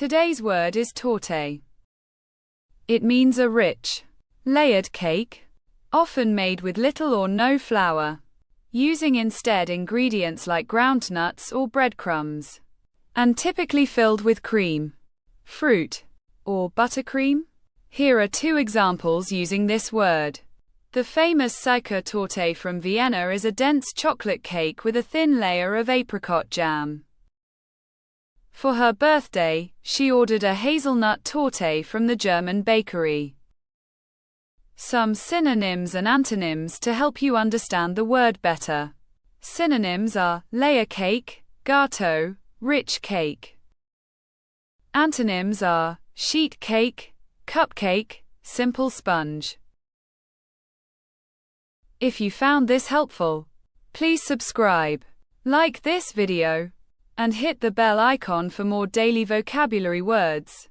Today's word is torte. It means a rich, layered cake, often made with little or no flour, using instead ingredients like ground nuts or breadcrumbs, and typically filled with cream, fruit, or buttercream. Here are two examples using this word. The famous Psyche torte from Vienna is a dense chocolate cake with a thin layer of apricot jam. For her birthday, she ordered a hazelnut torte from the German bakery. Some synonyms and antonyms to help you understand the word better. Synonyms are layer cake, gâteau, rich cake. Antonyms are sheet cake, cupcake, simple sponge. If you found this helpful, please subscribe, like this video, and hit the bell icon for more daily vocabulary words.